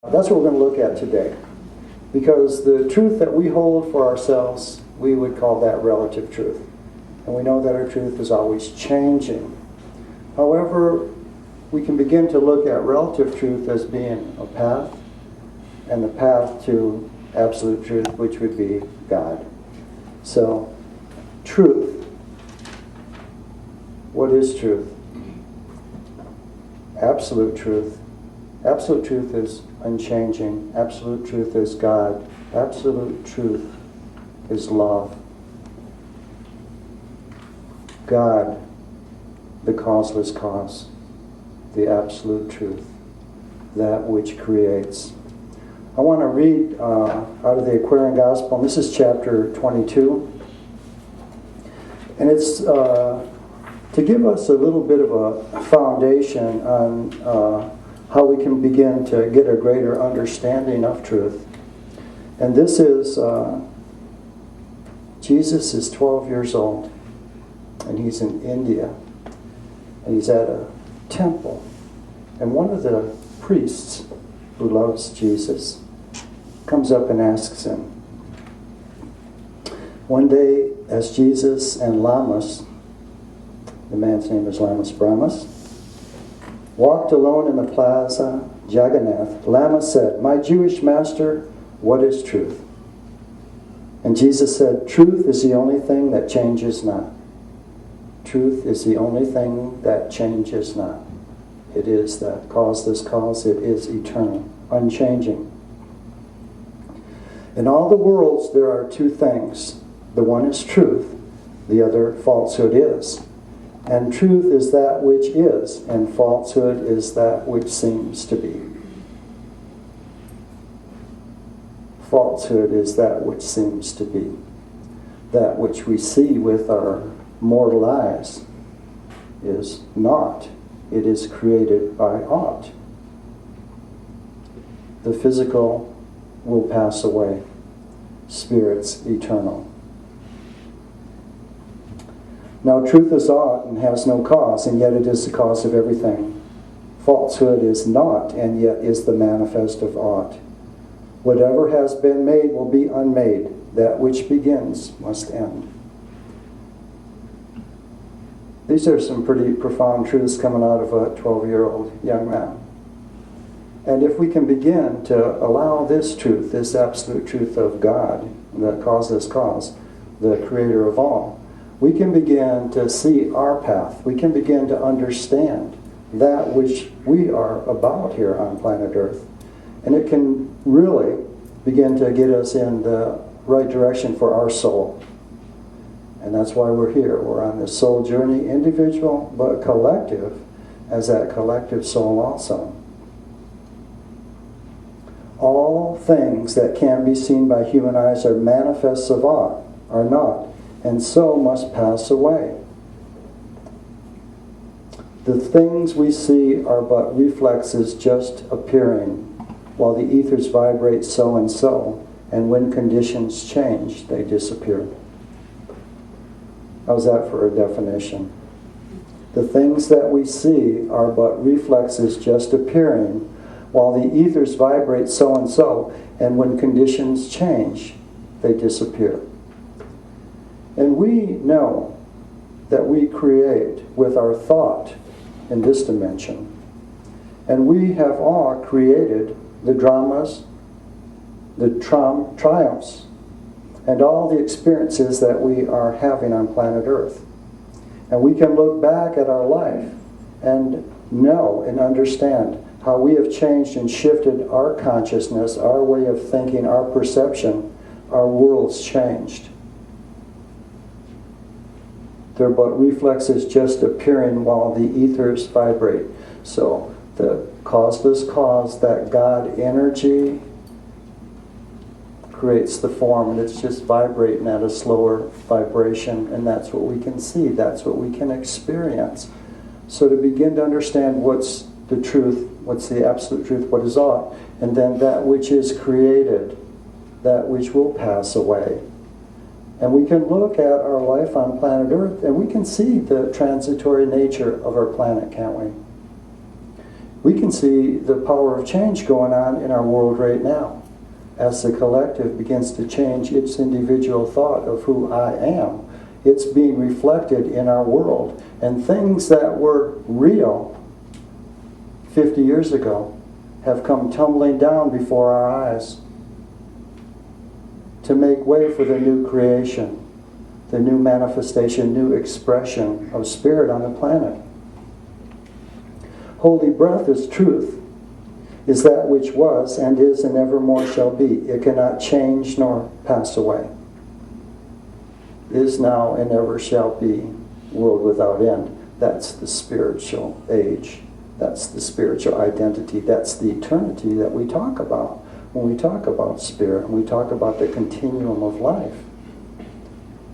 That's what we're going to look at today. Because the truth that we hold for ourselves, we would call that relative truth. And we know that our truth is always changing. However, we can begin to look at relative truth as being a path, and the path to absolute truth, which would be God. So, truth. What is truth? Absolute truth. Absolute truth is unchanging. Absolute truth is God. Absolute truth is love. God, the causeless cause, the absolute truth, that which creates. I want to read out of the Aquarian Gospel, and this is chapter 22. And it's to give us a little bit of a foundation on how we can begin to get a greater understanding of truth. And this is, Jesus is 12 years old, and he's in India, and he's at a temple. And one of the priests who loves Jesus comes up and asks him. One day, as Jesus and Lamas, the man's name is Lamas Brahmas, walked alone in the plaza Jagannath, Lama said, "My Jewish master, what is truth?" And Jesus said, "Truth is the only thing that changes not. Truth is the only thing that changes not. It is that causeless cause. It is eternal, unchanging. In all the worlds there are two things. The one is truth, the other falsehood is. And truth is that which is, and falsehood is that which seems to be." Falsehood is that which seems to be. That which we see with our mortal eyes is not. It is created by aught. The physical will pass away. Spirit's eternal. Now, truth is aught and has no cause, and yet it is the cause of everything. Falsehood is not, and yet is the manifest of aught. Whatever has been made will be unmade. That which begins must end. These are some pretty profound truths coming out of a 12-year-old young man. And if we can begin to allow this truth, this absolute truth of God, the causeless cause, the creator of all, we can begin to see our path. We can begin to understand that which we are about here on planet Earth. And it can really begin to get us in the right direction for our soul. And that's why we're here. We're on this soul journey, individual but collective, as that collective soul also. All things that can be seen by human eyes are manifests of aught, are not, and so must pass away. The things we see are but reflexes just appearing, while the ethers vibrate so and so, and when conditions change, they disappear. How's that for a definition? The things that we see are but reflexes just appearing, while the ethers vibrate so and so, and when conditions change, they disappear. And we know that we create with our thought in this dimension. And we have all created the dramas, the triumphs, and all the experiences that we are having on planet Earth. And we can look back at our life and know and understand how we have changed and shifted our consciousness, our way of thinking, our perception, our world's changed. They're but reflexes just appearing while the ethers vibrate. So the causeless cause, that God energy, creates the form, and it's just vibrating at a slower vibration, and that's what we can see, that's what we can experience. So to begin to understand what's the truth, what's the absolute truth, what is aught, and then that which is created, that which will pass away. And we can look at our life on planet Earth and we can see the transitory nature of our planet, can't we? We can see the power of change going on in our world right now as the collective begins to change its individual thought of who I am. It's being reflected in our world. And things that were real 50 years ago have come tumbling down before our eyes to make way for the new creation, the new manifestation, new expression of spirit on the planet. Holy breath is truth, is that which was and is and evermore shall be. It cannot change nor pass away. Is now and ever shall be, world without end. That's the spiritual age. That's the spiritual identity. That's the eternity that we talk about when we talk about spirit and we talk about the continuum of life.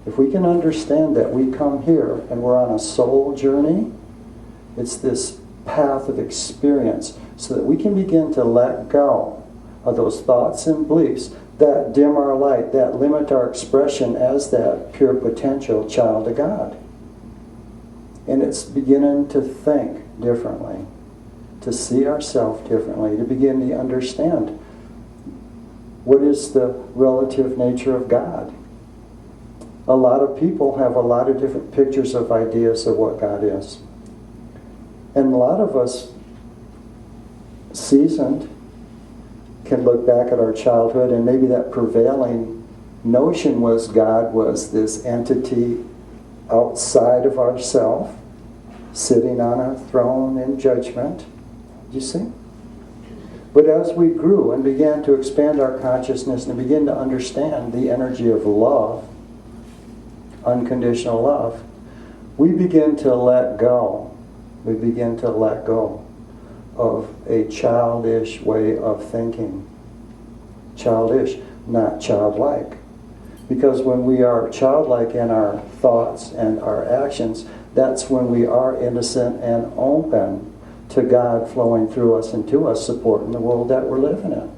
If we can understand that we come here and we're on a soul journey, it's this path of experience so that we can begin to let go of those thoughts and beliefs that dim our light, that limit our expression as that pure potential child of God. And it's beginning to think differently, to see ourselves differently, to begin to understand what is the relative nature of God. A lot of people have a lot of different pictures of ideas of what God is. And a lot of us, seasoned, can look back at our childhood and maybe that prevailing notion was God was this entity outside of ourself, sitting on a throne in judgment. You see? But as we grew and began to expand our consciousness and begin to understand the energy of love, unconditional love, we begin to let go. We begin to let go of a childish way of thinking. Childish, not childlike. Because when we are childlike in our thoughts and our actions, that's when we are innocent and open to God flowing through us and to us, supporting the world that we're living in.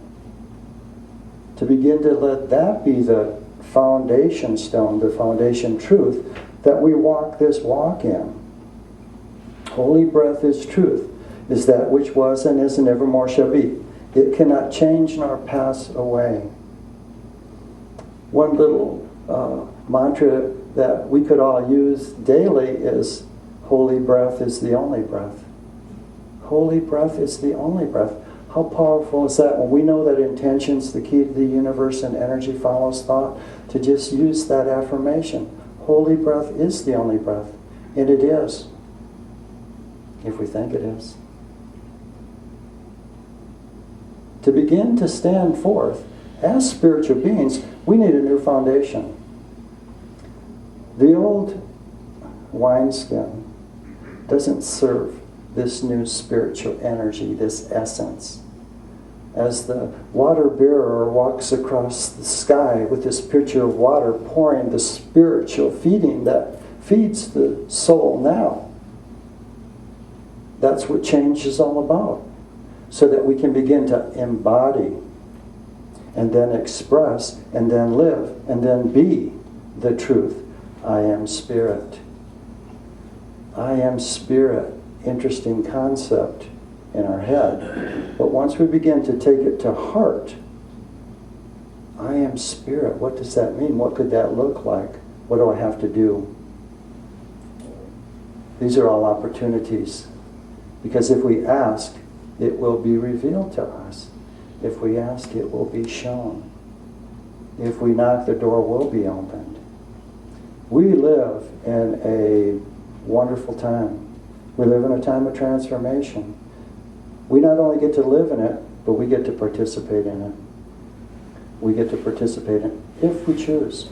To begin to let that be the foundation stone, the foundation truth that we walk this walk in. Holy breath is truth, is that which was and is and evermore shall be. It cannot change nor pass away. One little mantra that we could all use daily is, holy breath is the only breath. Holy breath is the only breath. How powerful is that when we know that intention's the key to the universe and energy follows thought, to just use that affirmation. Holy breath is the only breath. And it is. If we think it is. To begin to stand forth as spiritual beings, we need a new foundation. The old wineskin doesn't serve this new spiritual energy, this essence. As the water bearer walks across the sky with this pitcher of water pouring the spiritual feeding that feeds the soul now. That's what change is all about. So that we can begin to embody and then express and then live and then be the truth. I am spirit. I am spirit. Interesting concept in our head. But once we begin to take it to heart, I am spirit. What does that mean? What could that look like? What do I have to do? These are all opportunities. Because if we ask, it will be revealed to us. If we ask, it will be shown. If we knock, the door will be opened. We live in a wonderful time. We live in a time of transformation. We not only get to live in it, but we get to participate in it. We get to participate in it if we choose.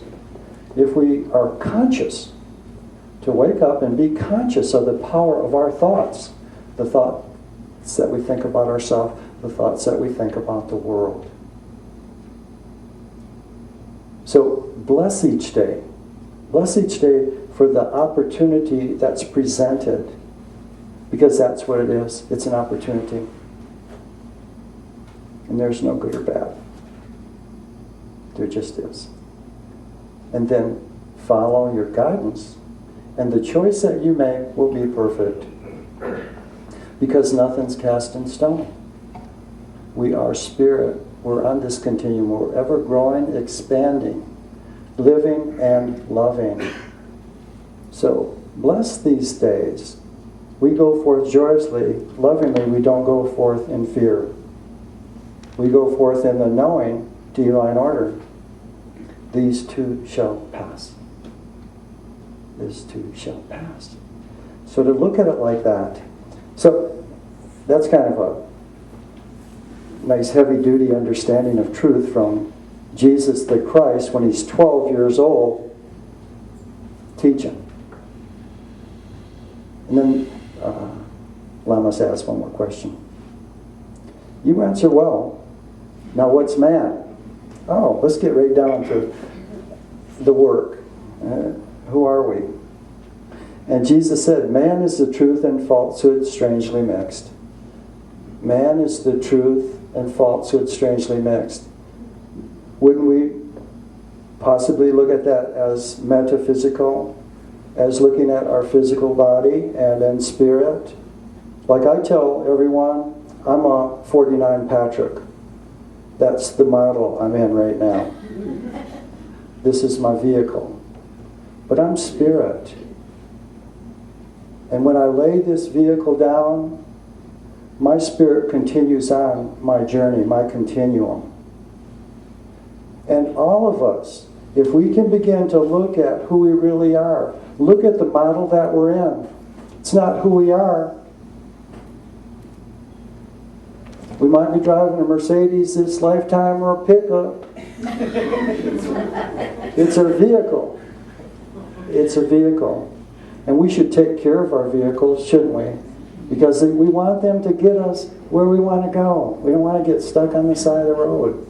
If we are conscious to wake up and be conscious of the power of our thoughts. The thoughts that we think about ourselves, the thoughts that we think about the world. So bless each day. Bless each day for the opportunity that's presented. Because that's what it is. It's an opportunity. And there's no good or bad. There just is. And then follow your guidance. And the choice that you make will be perfect. because nothing's cast in stone. We are spirit. We're on this continuum. We're ever growing, expanding, living and loving. So, bless these days. We go forth joyously, lovingly. We don't go forth in fear. We go forth in the knowing divine order. These two shall pass. This too shall pass. So to look at it like that. So that's kind of a nice heavy-duty understanding of truth from Jesus the Christ when he's 12 years old teaching. And then Lamas asked one more question. You answer well. Now what's man? Oh, let's get right down to the work. Who are we? And Jesus said, man is the truth and falsehood strangely mixed. Man is the truth and falsehood strangely mixed. Wouldn't we possibly look at that as metaphysical, as looking at our physical body and then spirit? Like I tell everyone, I'm a 49 Patrick. That's the model I'm in right now. This is my vehicle. But I'm spirit. And when I lay this vehicle down, my spirit continues on my journey, my continuum. And all of us, if we can begin to look at who we really are, look at the model that we're in. It's not who we are. We might be driving a Mercedes this lifetime or a pickup. It's our vehicle. It's a vehicle. And we should take care of our vehicles, shouldn't we? Because we want them to get us where we want to go. We don't want to get stuck on the side of the road.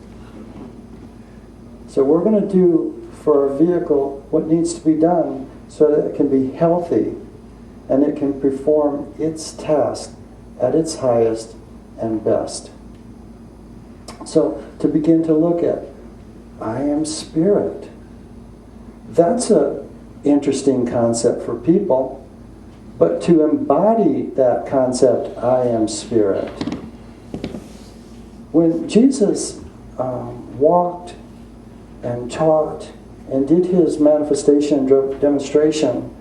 So we're going to do for our vehicle what needs to be done so that it can be healthy and it can perform its task at its highest and best. So to begin to look at, I am spirit. That's an interesting concept for people, but to embody that concept, I am spirit. When Jesus walked and taught and did his manifestation demonstration,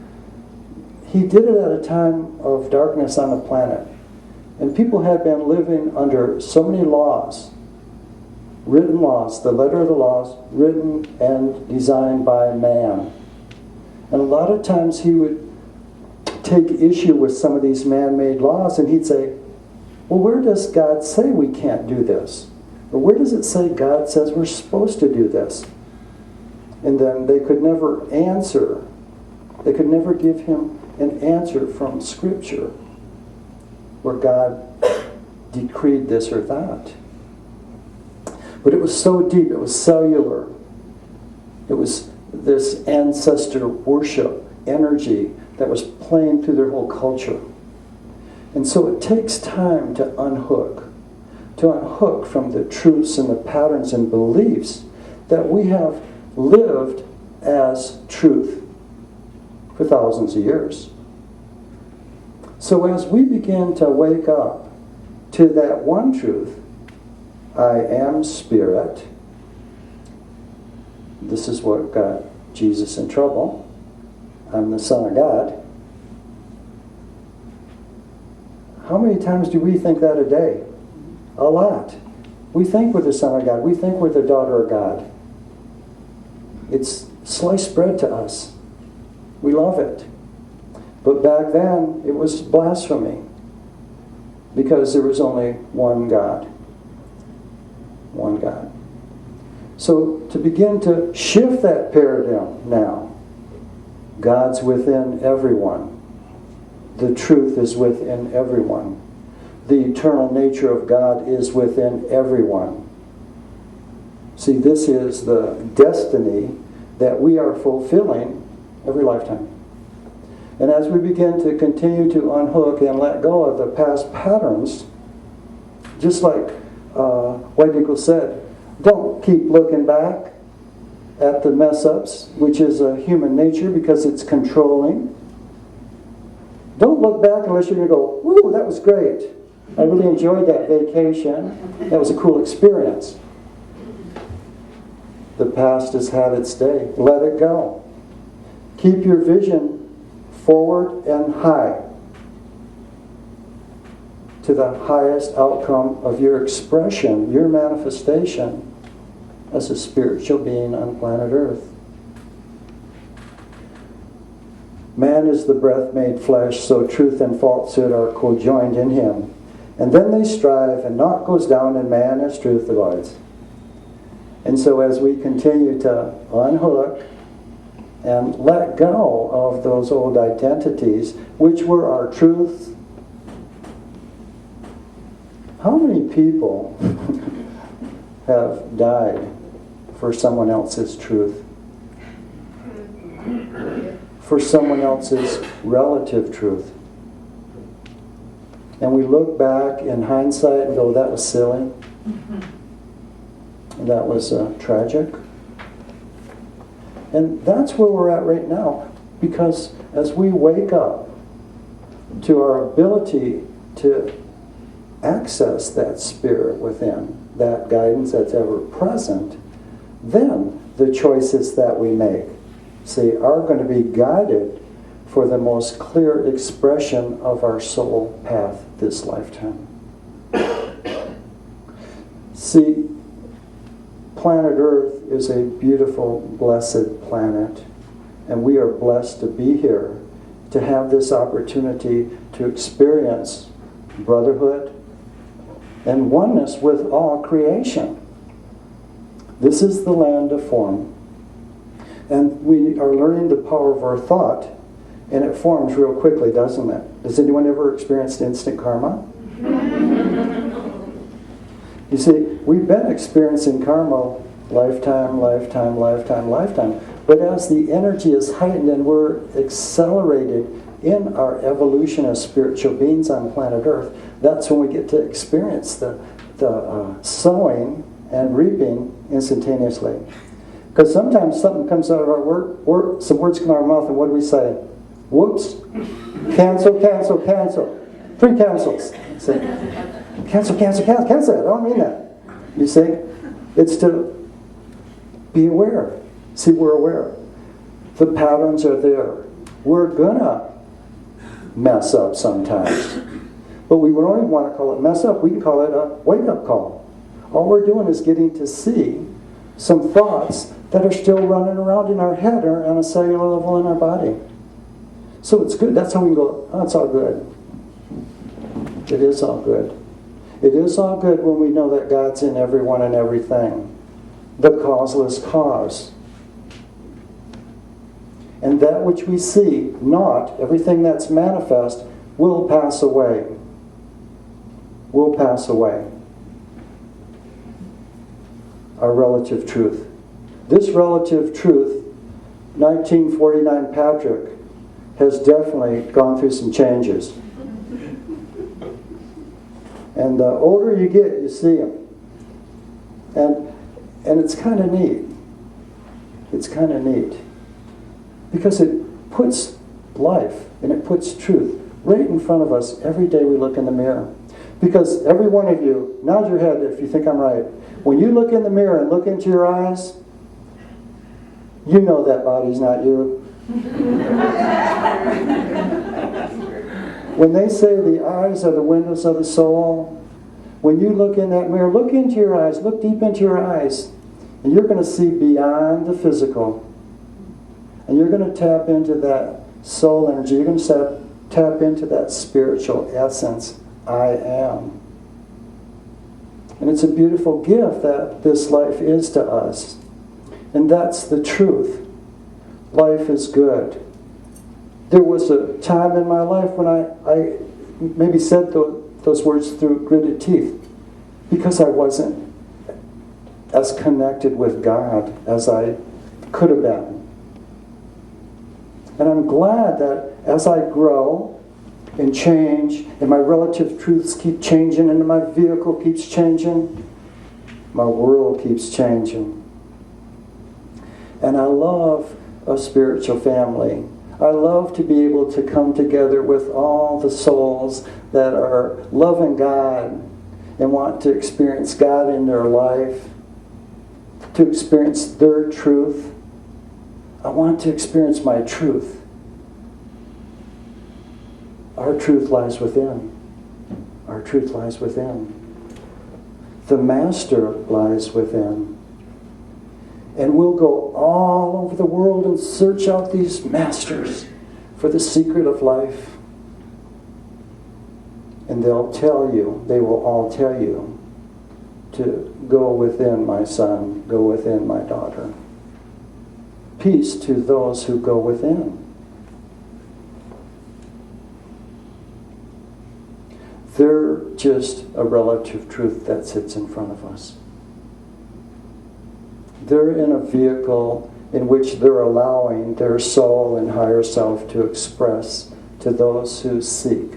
he did it at a time of darkness on the planet. And people had been living under so many laws, written laws, the letter of the laws, written and designed by man. And a lot of times he would take issue with some of these man-made laws, and he'd say, well, where does God say we can't do this? Or where does it say God says we're supposed to do this? And then they could never answer. They could never give him an answer from Scripture where God decreed this or that. But it was so deep, it was cellular. It was this ancestor worship energy that was playing through their whole culture. And so it takes time to unhook from the truths and the patterns and beliefs that we have lived as truth for thousands of years. So as we begin to wake up to that one truth, I am spirit. This is what got Jesus in trouble. I'm the Son of God. How many times do we think that a day? A lot. We think we're the Son of God. We think we're the daughter of God. It's sliced bread to us. We love it. But back then, it was blasphemy. Because there was only one God. One God. So to begin to shift that paradigm now, God's within everyone. The truth is within everyone. The eternal nature of God is within everyone. See, this is the destiny that we are fulfilling every lifetime. And as we begin to continue to unhook and let go of the past patterns, just like White Eagle said, don't keep looking back at the mess-ups, which is a human nature because it's controlling. Don't look back unless you're going to go, woo, that was great. I really enjoyed that vacation. That was a cool experience. The past has had its day. Let it go. Keep your vision forward and high to the highest outcome of your expression, your manifestation as a spiritual being on planet Earth. Man is the breath made flesh, so truth and falsehood are co-joined in him. And then they strive, and naught goes down in man as truth abides. And so as we continue to unhook and let go of those old identities, which were our truth, how many people have died for someone else's truth? For someone else's relative truth? And we look back in hindsight and go, that was silly. That was tragic. And that's where we're at right now. Because as we wake up to our ability to access that spirit within, that guidance that's ever present, then the choices that we make, see, are going to be guided for the most clear expression of our soul path this lifetime. See, planet Earth is a beautiful, blessed planet, and we are blessed to be here, to have this opportunity to experience brotherhood and oneness with all creation. This is the land of form. And we are learning the power of our thought, and it forms real quickly, doesn't it? Has anyone ever experienced instant karma? You see, we've been experiencing karma lifetime, lifetime, lifetime, lifetime. But as the energy is heightened and we're accelerated in our evolution as spiritual beings on planet Earth, that's when we get to experience the sowing and reaping instantaneously. Because sometimes something comes out of our word, some words come out of our mouth, and what do we say? Whoops. Cancel, cancel, cancel. 3 cancels. Say, cancel, cancel, cancel, cancel. I don't mean that. You see? It's to be aware. See, we're aware. The patterns are there. We're gonna mess up sometimes. But we don't even want to call it mess up. We can call it a wake-up call. All we're doing is getting to see some thoughts that are still running around in our head or on a cellular level in our body. So it's good. That's how we can go, oh, it's all good. It is all good. It is all good when we know that God's in everyone and everything. The causeless cause. And that which we see, not everything that's manifest, will pass away. Will pass away. Our relative truth. This relative truth, 1949 Patrick, has definitely gone through some changes. And the older you get, you see them. And it's kind of neat. It's kind of neat. Because it puts life and it puts truth right in front of us every day we look in the mirror. Because every one of you, nod your head if you think I'm right. When you look in the mirror and look into your eyes, you know that body's not you. When they say the eyes are the windows of the soul, when you look in that mirror, look into your eyes, look deep into your eyes, and you're going to see beyond the physical. And you're going to tap into that soul energy. You're going to tap into that spiritual essence, I am. And it's a beautiful gift that this life is to us. And that's the truth. Life is good. There was a time in my life when I maybe said those words through gritted teeth because I wasn't as connected with God as I could have been. And I'm glad that as I grow and change, and my relative truths keep changing, and my vehicle keeps changing, my world keeps changing. And I love a spiritual family. I love to be able to come together with all the souls that are loving God and want to experience God in their life, to experience their truth. I want to experience my truth. Our truth lies within. Our truth lies within. The Master lies within. And we'll go all over the world and search out these masters for the secret of life. And they will all tell you to go within, my son, go within, my daughter. Peace to those who go within. They're just a relative truth that sits in front of us. They're in a vehicle in which they're allowing their soul and higher self to express to those who seek,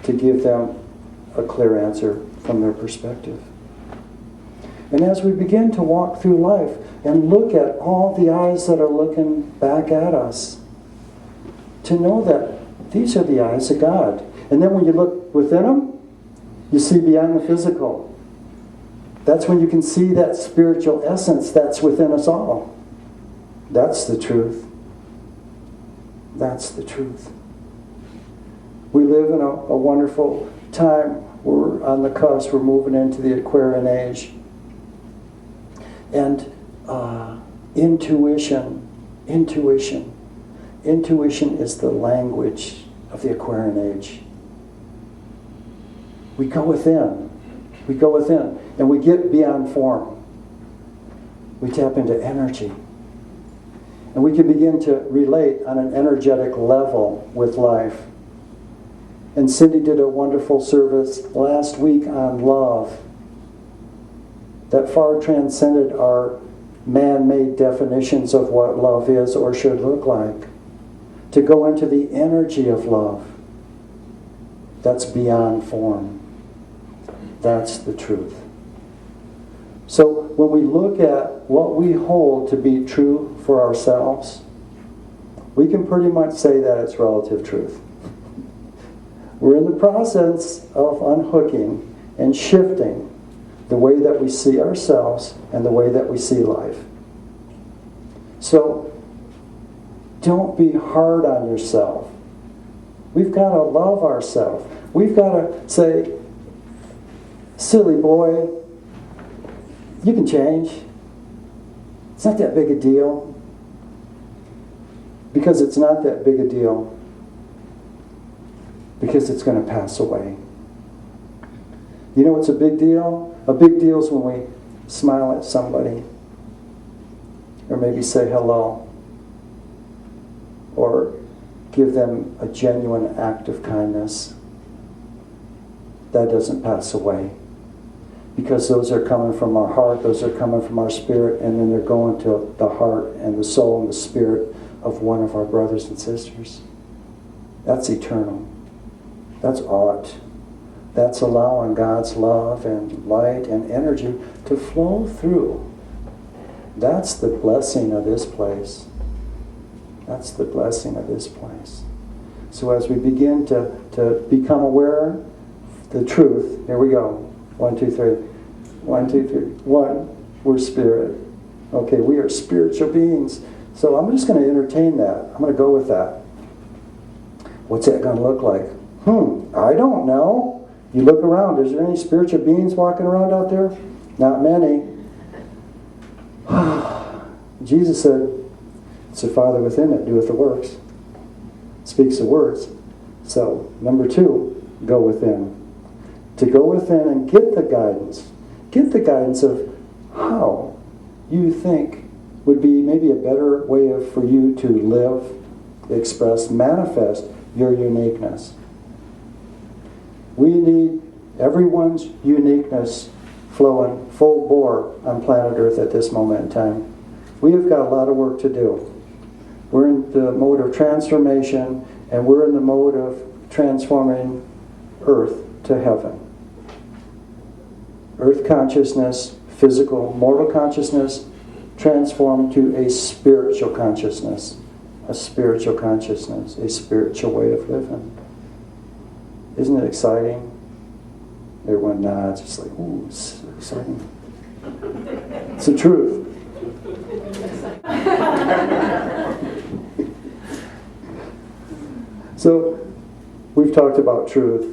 to give them a clear answer from their perspective. And as we begin to walk through life and look at all the eyes that are looking back at us, to know that these are the eyes of God. And then when you look within them, you see beyond the physical. That's when you can see that spiritual essence that's within us all. That's the truth. That's the truth. We live in a wonderful time. We're on the cusp. We're moving into the Aquarian age. And intuition is the language of the Aquarian age. We go within. And we get beyond form. We tap into energy. And we can begin to relate on an energetic level with life. And Cindy did a wonderful service last week on love that far transcended our man-made definitions of what love is or should look like. To go into the energy of love that's beyond form. That's the truth. So when we look at what we hold to be true for ourselves, we can pretty much say that it's relative truth. We're in the process of unhooking and shifting the way that we see ourselves and the way that we see life. So don't be hard on yourself. We've got to love ourselves. We've got to say, silly boy, you can change. It's not that big a deal. Because it's not that big a deal. Because it's going to pass away. You know what's a big deal? A big deal is when we smile at somebody. Or maybe say hello. Or give them a genuine act of kindness. That doesn't pass away. Because those are coming from our heart, those are coming from our spirit, and then they're going to the heart and the soul and the spirit of one of our brothers and sisters. That's eternal. That's art. That's allowing God's love and light and energy to flow through. That's the blessing of this place. That's the blessing of this place. So as we begin to become aware, the truth, here we go. 1, 2, 3. 1, 2, 3. 1, we're spirit. Okay, we are spiritual beings. So I'm just going to entertain that. I'm going to go with that. What's that going to look like? I don't know. You look around. Is there any spiritual beings walking around out there? Not many. Jesus said, it's the Father within that doeth the works. Speaks the words. So, number 2, go within. To go within and get the guidance. Get the guidance of how you think would be maybe a better way for you to live, express, manifest your uniqueness. We need everyone's uniqueness flowing full bore on planet Earth at this moment in time. We have got a lot of work to do. We're in the mode of transformation, and we're in the mode of transforming Earth to heaven. Earth consciousness, physical, mortal consciousness, transformed to a spiritual consciousness a spiritual consciousness, a spiritual way of living. Isn't it exciting? Everyone nods, it's like, ooh, it's so exciting. It's the truth. So, we've talked about truth,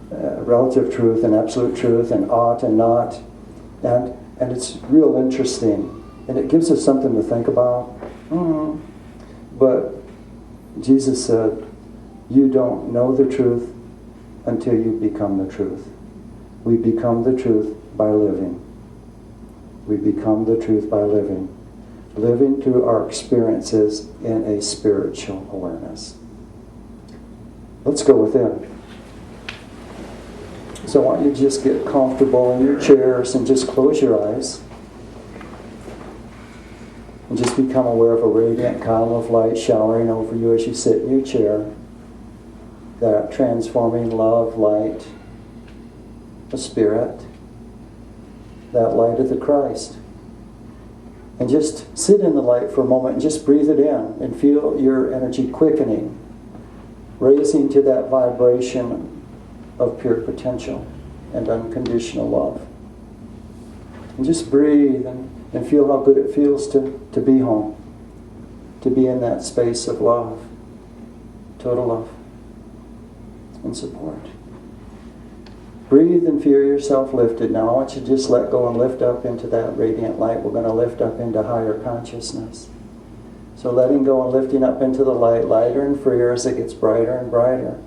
relative truth and absolute truth and ought and not, and it's real interesting, and it gives us something to think about. But Jesus said, you don't know the truth until you become the truth. We become the truth by living. We become the truth by living. Living through our experiences in a spiritual awareness. Let's go within. So I want you to just get comfortable in your chairs and just close your eyes. And just become aware of a radiant column of light showering over you as you sit in your chair. That transforming love, light, the Spirit, that light of the Christ. And just sit in the light for a moment and just breathe it in and feel your energy quickening, raising to that vibration of pure potential and unconditional love. And just breathe and feel how good it feels to be home, to be in that space of love, total love and support. Breathe and feel yourself lifted. Now I want you to just let go and lift up into that radiant light. We're going to lift up into higher consciousness. So letting go and lifting up into the light, lighter and freer as it gets brighter and brighter.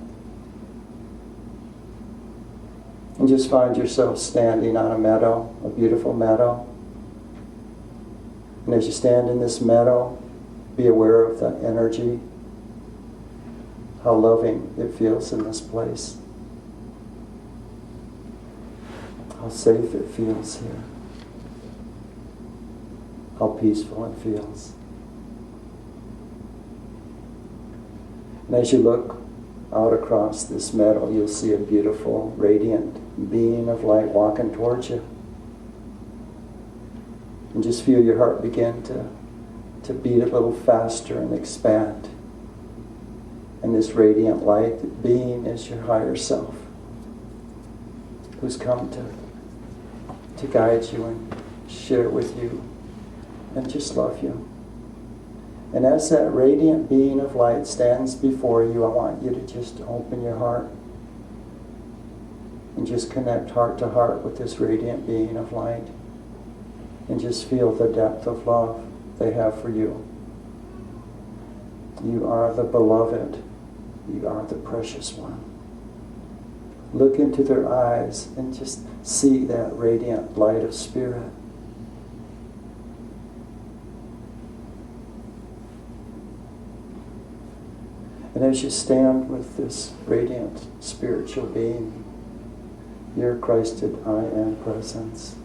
And just find yourself standing on a meadow, a beautiful meadow. And as you stand in this meadow, be aware of the energy, how loving it feels in this place. How safe it feels here. How peaceful it feels. And as you look out across this meadow, you'll see a beautiful, radiant being of light walking towards you. And just feel your heart begin to beat a little faster and expand. And this radiant light being is your higher self, who's come to guide you and share with you and just love you. And as that radiant being of light stands before you, I want you to just open your heart and just connect heart to heart with this radiant being of light and just feel the depth of love they have for you. You are the beloved. You are the precious one. Look into their eyes and just see that radiant light of spirit. And as you stand with this radiant spiritual being, your Christed I Am presence,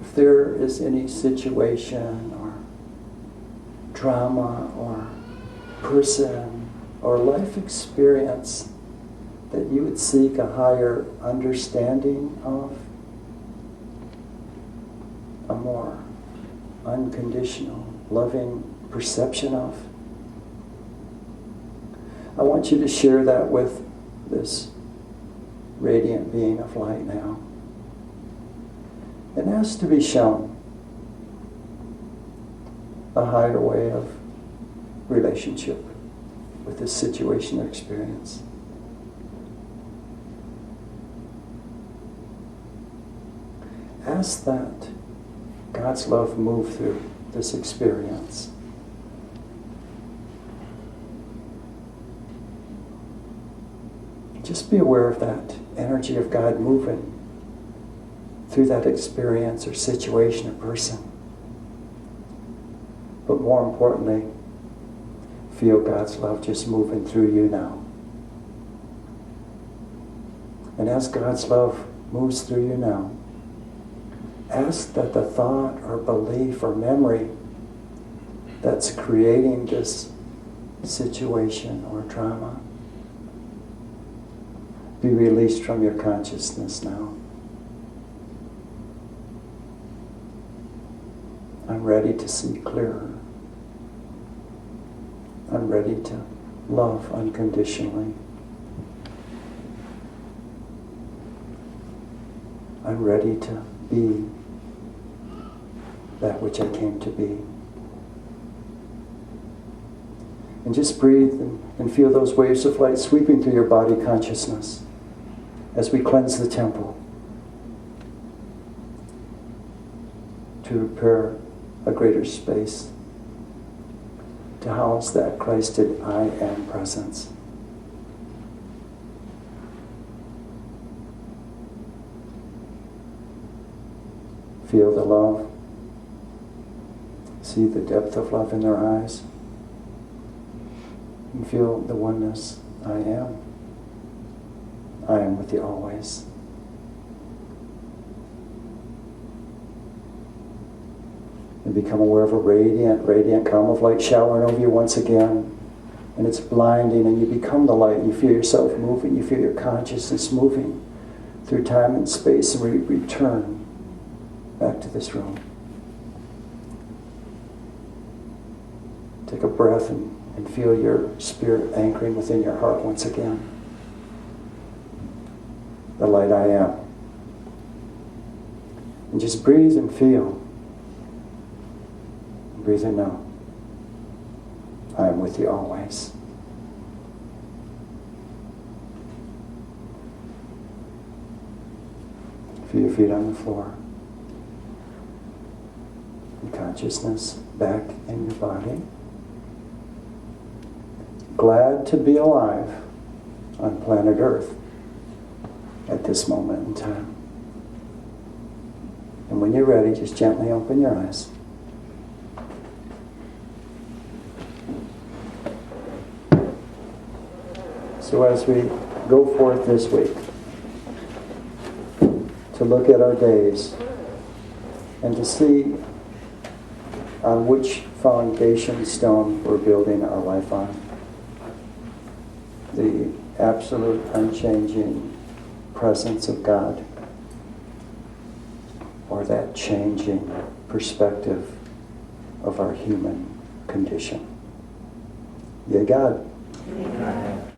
if there is any situation or drama or person or life experience that you would seek a higher understanding of, a more unconditional, loving perception of, I want you to share that with this radiant being of light now. And ask to be shown a higher way of relationship with this situation or experience. Ask that God's love move through this experience. Just be aware of that energy of God moving through that experience or situation or person. But more importantly, feel God's love just moving through you now. And as God's love moves through you now, ask that the thought or belief or memory that's creating this situation or trauma be released from your consciousness now. I'm ready to see clearer. I'm ready to love unconditionally. I'm ready to be that which I came to be. And just breathe and feel those waves of light sweeping through your body consciousness as we cleanse the temple to prepare a greater space to house that Christed I Am presence. Feel the love. See the depth of love in their eyes. And feel the oneness. I am. I am with you always. And become aware of a radiant column of light showering over you once again. And it's blinding, and you become the light. You feel yourself moving. You feel your consciousness moving through time and space, and return back to this room. Take a breath and feel your spirit anchoring within your heart once again. The light I am. And just breathe and feel. Breathe and know. I am with you always. Feel your feet on the floor. And consciousness back in your body. Glad to be alive on planet Earth at this moment in time. And when you're ready, just gently open your eyes. So as we go forth this week to look at our days and to see on which foundation stone we're building our life on, the absolute unchanging presence of God, or that changing perspective of our human condition. Yea, God.